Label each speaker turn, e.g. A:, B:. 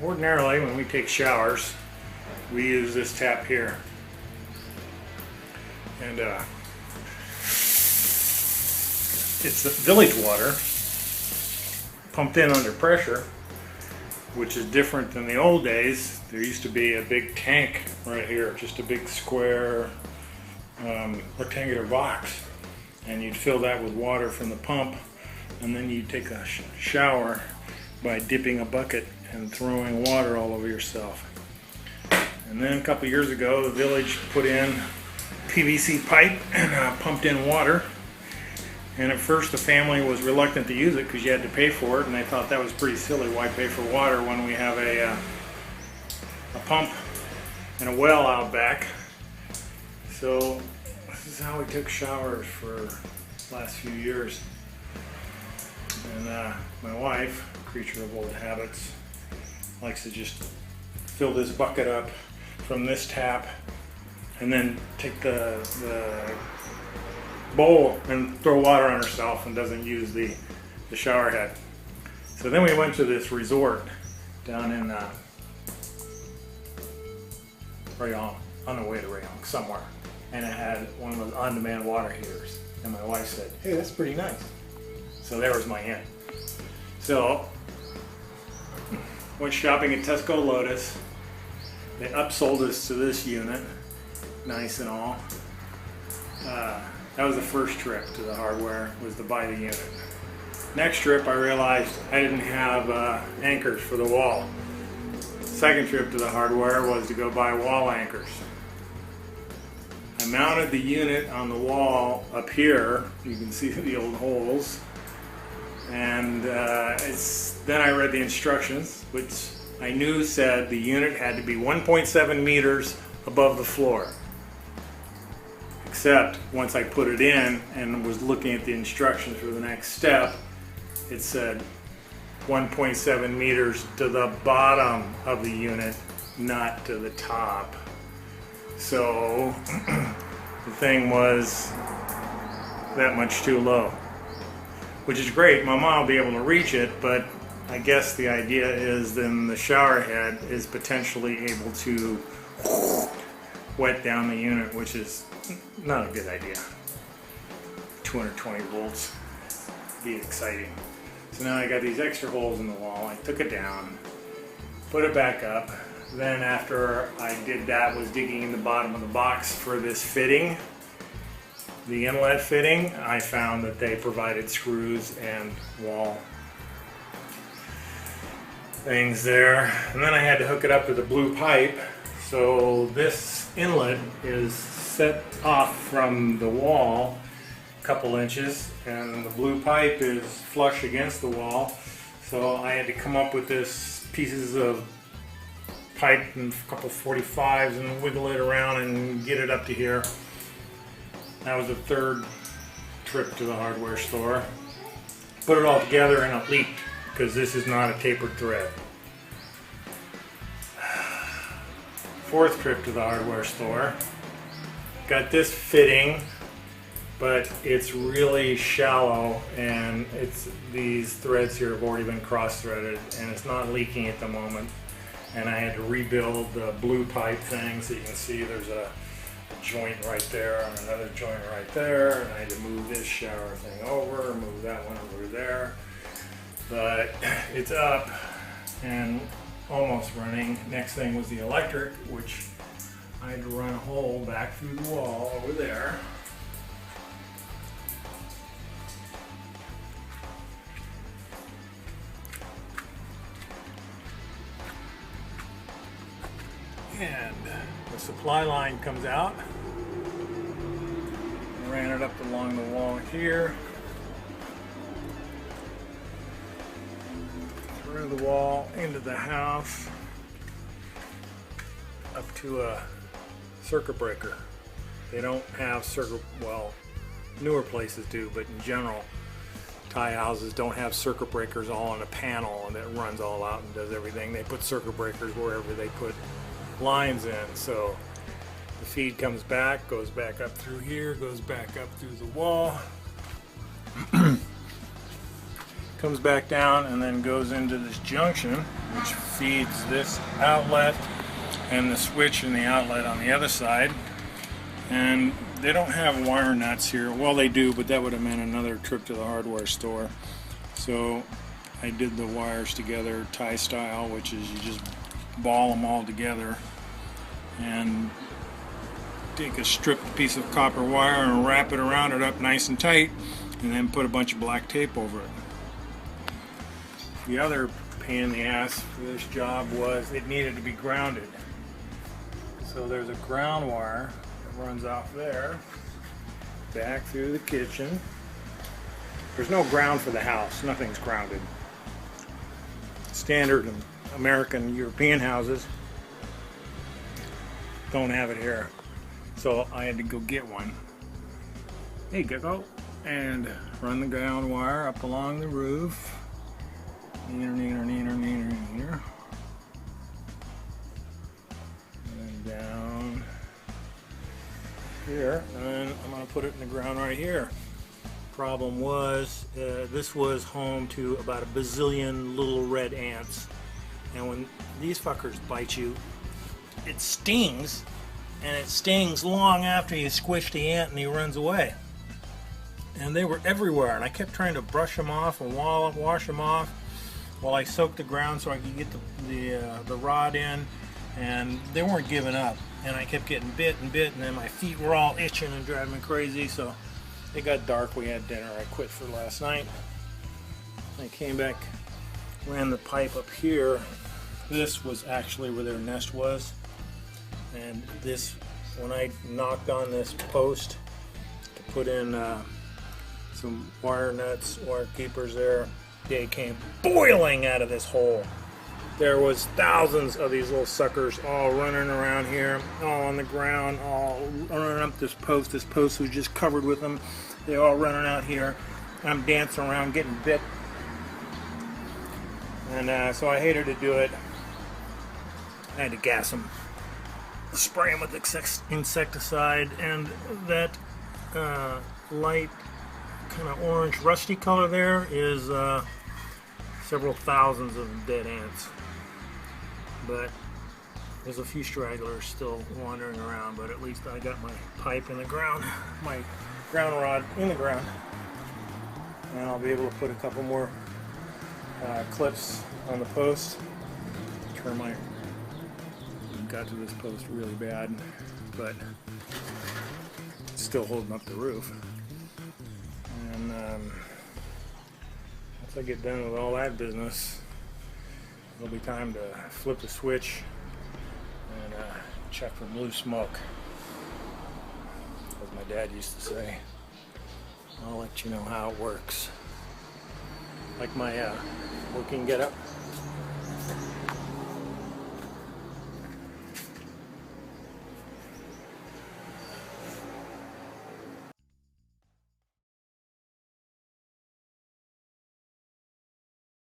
A: ordinarily when we take showers, we use this tap here. And it's the village water pumped in under pressure, which is different than the old days. There used to be a big tank right here, just a big square rectangular box, and you'd fill that with water from the pump, and then you'd take a shower by dipping a bucket and throwing water all over yourself. And then a couple of years ago, the village put in PVC pipe and pumped in water. And at first the family was reluctant to use it because you had to pay for it, and they thought that was pretty silly. Why pay for water when we have a pump and a well out back? So this is how we took showers for the last few years. And my wife, creature of old habits, likes to just fill this bucket up from this tap and then take the bowl and throw water on herself, and doesn't use the shower head. So then we went to this resort down in Rayong, on the way to Rayong somewhere, and it had one of those on-demand water heaters, and my wife said, "Hey, that's pretty nice." So there was my in. So went shopping at Tesco Lotus. They upsold us to this unit, nice and all. That was the first trip to the hardware, was to buy the unit. Next trip I realized I didn't have anchors for the wall. Second trip to the hardware was to go buy wall anchors. I mounted the unit on the wall up here. You can see the old holes. And then I read the instructions, which I knew said the unit had to be 1.7 meters above the floor. Except once I put it in and was looking at the instructions for the next step, it said 1.7 meters to the bottom of the unit, not to the top. So the thing was that much too low, which is great. My mom will be able to reach it, but I guess the idea is then the shower head is potentially able to wet down the unit, which is not a good idea. 220 volts, be exciting. So now I got these extra holes in the wall. I took it down, put it back up. Then after I did that, was digging in the bottom of the box for this fitting, the inlet fitting. I found that they provided screws and wall things there. And then I had to hook it up to the blue pipe. So this inlet is set off from the wall a couple inches, and the blue pipe is flush against the wall. So I had to come up with this pieces of pipe and a couple 45s and wiggle it around and get it up to here. That was the third trip to the hardware store. Put it all together and it leaked because this is not a tapered thread. Fourth trip to the hardware store. Got this fitting, but it's really shallow, and these threads here have already been cross-threaded, and it's not leaking at the moment. And I had to rebuild the blue pipe thing, so you can see there's a joint right there and another joint right there, and I had to move this shower thing over, move that one over there. But it's up and almost running. Next thing was the electric, which I had to run a hole back through the wall over there. And the supply line comes out. I ran it up along the wall here, through the wall, into the house, up to a circuit breaker. They don't have circuit, well, newer places do, but in general, Thai houses don't have circuit breakers all on a panel and it runs all out and does everything. They put circuit breakers wherever they put lines in. So the feed comes back, goes back up through here, goes back up through the wall. comes back down and then goes into this junction, which feeds this outlet and the switch and the outlet on the other side. And they don't have wire nuts here. Well, they do, but that would have meant another trip to the hardware store. So I did the wires together Thai style, which is you just ball them all together and take a stripped piece of copper wire and wrap it around it up nice and tight, and then put a bunch of black tape over it. The other pain in the ass for this job was it needed to be grounded. So there's a ground wire that runs off there, back through the kitchen. There's no ground for the house, nothing's grounded. Standard American European houses don't have it here. So I had to go get one. Hey, go and run the ground wire up along the roof. Neener. And down here, and then I'm going to put it in the ground right here. Problem was, this was home to about a bazillion little red ants, and when these fuckers bite you, it stings, and it stings long after you squish the ant and he runs away. And they were everywhere, and I kept trying to brush them off and wash them off while I soaked the ground so I could get the rod in, and they weren't giving up. And I kept getting bit, and then my feet were all itching and driving me crazy. So it got dark, we had dinner, I quit for last night. I came back, ran the pipe up here. This was actually where their nest was. And this, when I knocked on this post to put in some wire nuts, wire keepers there, they came boiling out of this hole. There was thousands of these little suckers all running around here, all on the ground, all running up this post. This post was just covered with them. They all running out here. I'm dancing around getting bit. And so I hated to do it. I had to gas them, spray them with insecticide, and that light kind of orange rusty color there is several thousands of dead ants. But there's a few stragglers still wandering around, but at least I got my pipe in the ground, my ground rod in the ground, and I'll be able to put a couple more clips on the post. Termite got to this post really bad, but it's still holding up the roof. And once I get done with all that business, it'll be time to flip the switch and check for blue smoke, as my dad used to say. I'll let you know how it works. Like my working getup.